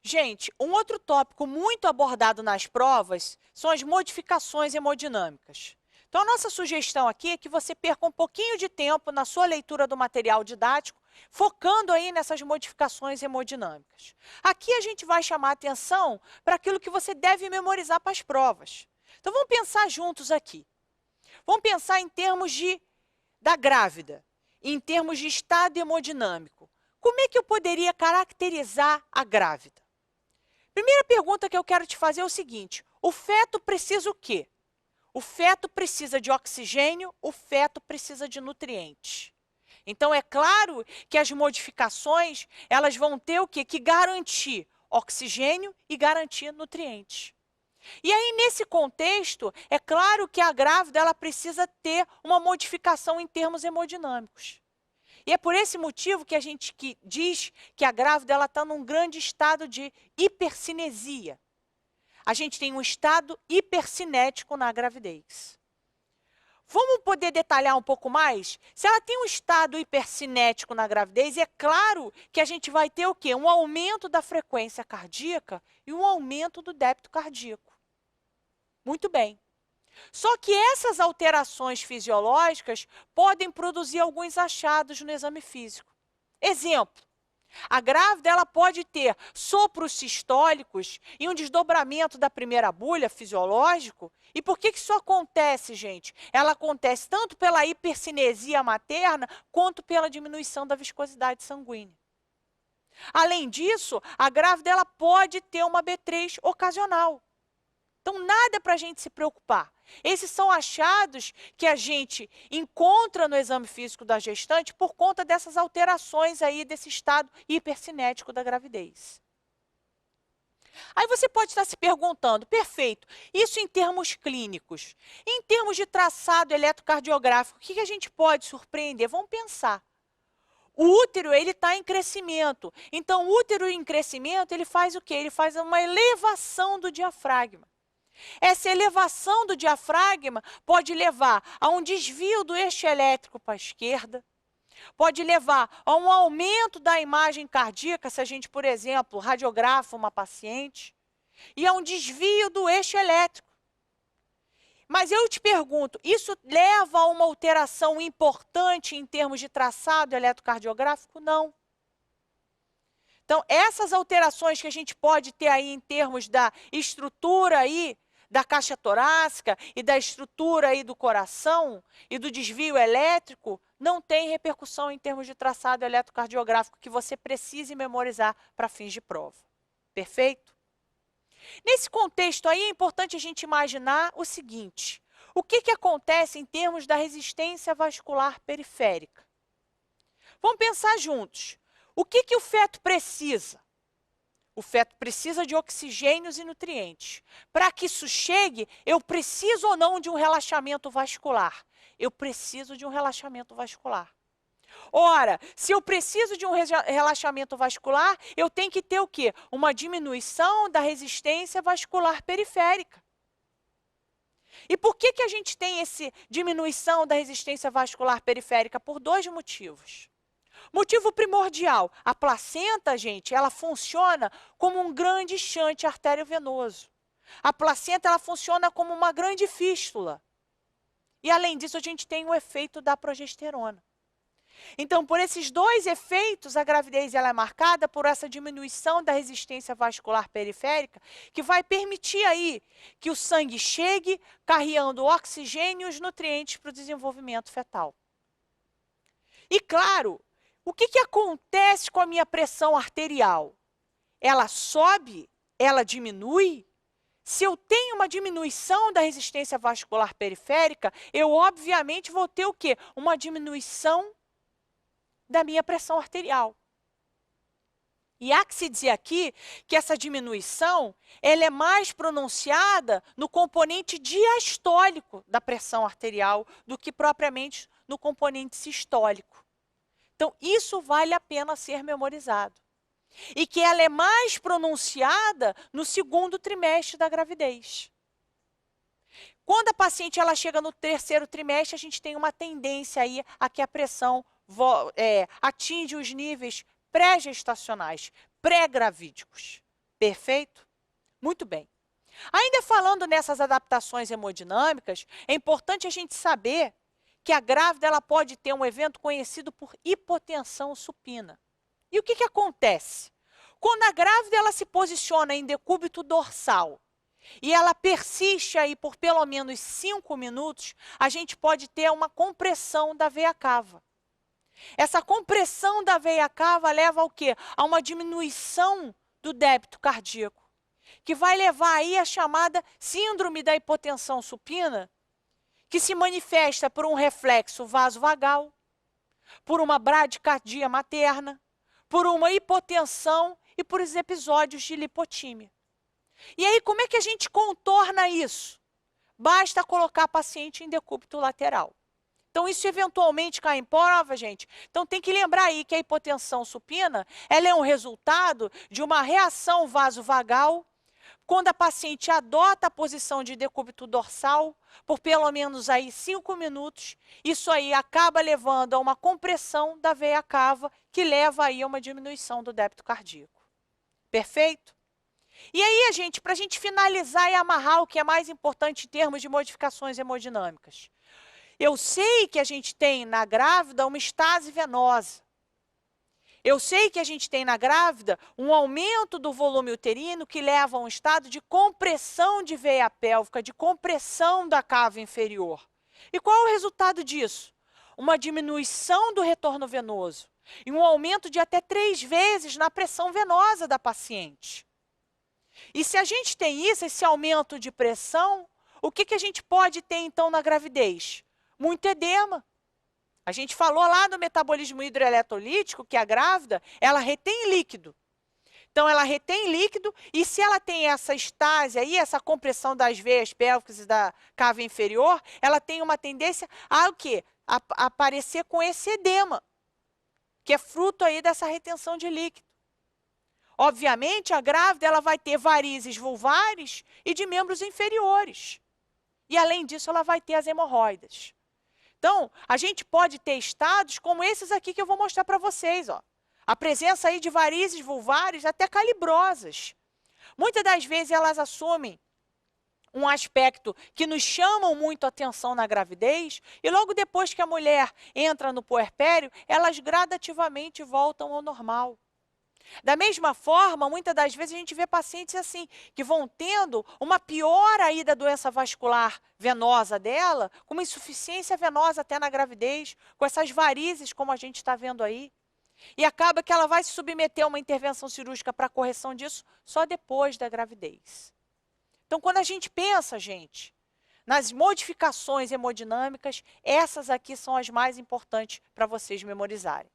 Gente, um outro tópico muito abordado nas provas são as modificações hemodinâmicas. Então, a nossa sugestão aqui é que você perca um pouquinho de tempo na sua leitura do material didático, focando aí nessas modificações hemodinâmicas. Aqui a gente vai chamar atenção para aquilo que você deve memorizar para as provas. Então, vamos pensar juntos aqui. Vamos pensar em termos da grávida, em termos de estado hemodinâmico. Como é que eu poderia caracterizar a grávida? Primeira pergunta que eu quero te fazer é o seguinte: o feto precisa o quê? O feto precisa de oxigênio, o feto precisa de nutrientes. Então, é claro que as modificações, elas vão ter o quê? Que garantir oxigênio e garantir nutrientes. E aí, nesse contexto, é claro que a grávida ela precisa ter uma modificação em termos hemodinâmicos. E é por esse motivo que a gente diz que a grávida está num grande estado de hipercinesia. A gente tem um estado hipercinético na gravidez. Vamos poder detalhar um pouco mais? Se ela tem um estado hipercinético na gravidez, é claro que a gente vai ter o quê? Um aumento da frequência cardíaca e um aumento do débito cardíaco. Muito bem. Só que essas alterações fisiológicas podem produzir alguns achados no exame físico. Exemplo, a grávida ela pode ter sopros sistólicos e um desdobramento da primeira bulha fisiológico. E por que isso acontece, gente? Ela acontece tanto pela hipercinesia materna quanto pela diminuição da viscosidade sanguínea. Além disso, a grávida ela pode ter uma B3 ocasional. Então, nada para a gente se preocupar. Esses são achados que a gente encontra no exame físico da gestante por conta dessas alterações aí desse estado hipercinético da gravidez. Aí você pode estar se perguntando, perfeito, isso em termos clínicos. Em termos de traçado eletrocardiográfico, o que a gente pode surpreender? Vamos pensar. O útero ele está em crescimento. Então, o útero em crescimento, ele faz o quê? Ele faz uma elevação do diafragma. Essa elevação do diafragma pode levar a um desvio do eixo elétrico para a esquerda, pode levar a um aumento da imagem cardíaca, se a gente, por exemplo, radiografa uma paciente, e a um desvio do eixo elétrico. Mas eu te pergunto, isso leva a uma alteração importante em termos de traçado eletrocardiográfico? Não. Então, essas alterações que a gente pode ter aí em termos da estrutura aí, da caixa torácica e da estrutura aí do coração e do desvio elétrico, não tem repercussão em termos de traçado eletrocardiográfico que você precise memorizar para fins de prova. Perfeito? Nesse contexto aí, é importante a gente imaginar o seguinte: o que acontece em termos da resistência vascular periférica? Vamos pensar juntos. O que o feto precisa? O feto precisa de oxigênios e nutrientes. Para que isso chegue, eu preciso ou não de um relaxamento vascular? Eu preciso de um relaxamento vascular. Ora, se eu preciso de um relaxamento vascular, eu tenho que ter o quê? Uma diminuição da resistência vascular periférica. E por que a gente tem essa diminuição da resistência vascular periférica? Por dois motivos. Motivo primordial, a placenta, gente, ela funciona como um grande enxante arteriovenoso. A placenta, ela funciona como uma grande fístula. E, além disso, a gente tem o efeito da progesterona. Então, por esses dois efeitos, a gravidez ela é marcada por essa diminuição da resistência vascular periférica, que vai permitir aí que o sangue chegue carregando o oxigênio e os nutrientes para o desenvolvimento fetal. E, claro, o que acontece com a minha pressão arterial? Ela sobe? Ela diminui? Se eu tenho uma diminuição da resistência vascular periférica, eu obviamente vou ter o quê? Uma diminuição da minha pressão arterial. E há que se dizer aqui que essa diminuição ela é mais pronunciada no componente diastólico da pressão arterial do que propriamente no componente sistólico. Então, isso vale a pena ser memorizado. E que ela é mais pronunciada no segundo trimestre da gravidez. Quando a paciente ela chega no terceiro trimestre, a gente tem uma tendência aí a que a pressão atinge os níveis pré-gestacionais, pré-gravídicos. Perfeito? Muito bem. Ainda falando nessas adaptações hemodinâmicas, é importante a gente saber que a grávida ela pode ter um evento conhecido por hipotensão supina. E o que acontece? Quando a grávida ela se posiciona em decúbito dorsal e ela persiste aí por pelo menos 5 minutos, a gente pode ter uma compressão da veia cava. Essa compressão da veia cava leva ao quê? A uma diminuição do débito cardíaco, que vai levar aí a chamada síndrome da hipotensão supina, que se manifesta por um reflexo vasovagal, por uma bradicardia materna, por uma hipotensão e por episódios de lipotímia. E aí, como é que a gente contorna isso? Basta colocar a paciente em decúbito lateral. Então, isso eventualmente cai em prova, gente. Então, tem que lembrar aí que a hipotensão supina, ela é um resultado de uma reação vasovagal, quando a paciente adota a posição de decúbito dorsal por pelo menos aí 5 minutos, isso aí acaba levando a uma compressão da veia cava, que leva aí a uma diminuição do débito cardíaco. Perfeito? E aí, para a gente finalizar e amarrar o que é mais importante em termos de modificações hemodinâmicas. Eu sei que a gente tem na grávida uma estase venosa. Eu sei que a gente tem na grávida um aumento do volume uterino que leva a um estado de compressão de veia pélvica, de compressão da cava inferior. E qual é o resultado disso? Uma diminuição do retorno venoso e um aumento de até 3 vezes na pressão venosa da paciente. E se a gente tem isso, esse aumento de pressão, o que a gente pode ter então na gravidez? Muito edema. A gente falou lá do metabolismo hidroeletrolítico que a grávida, ela retém líquido. Então, ela retém líquido e se ela tem essa estase aí, essa compressão das veias pélvicas e da cava inferior, ela tem uma tendência a o quê? A aparecer com esse edema, que é fruto aí dessa retenção de líquido. Obviamente, a grávida ela vai ter varizes vulvares e de membros inferiores. E, além disso, ela vai ter as hemorroidas. Então, a gente pode ter estados como esses aqui que eu vou mostrar para vocês. Ó. A presença aí de varizes vulvares até calibrosas. Muitas das vezes elas assumem um aspecto que nos chamam muito a atenção na gravidez e logo depois que a mulher entra no puerpério, elas gradativamente voltam ao normal. Da mesma forma, muitas das vezes a gente vê pacientes assim, que vão tendo uma piora aí da doença vascular venosa dela, com uma insuficiência venosa até na gravidez, com essas varizes como a gente está vendo aí. E acaba que ela vai se submeter a uma intervenção cirúrgica para correção disso só depois da gravidez. Então, quando a gente pensa, gente, nas modificações hemodinâmicas, essas aqui são as mais importantes para vocês memorizarem.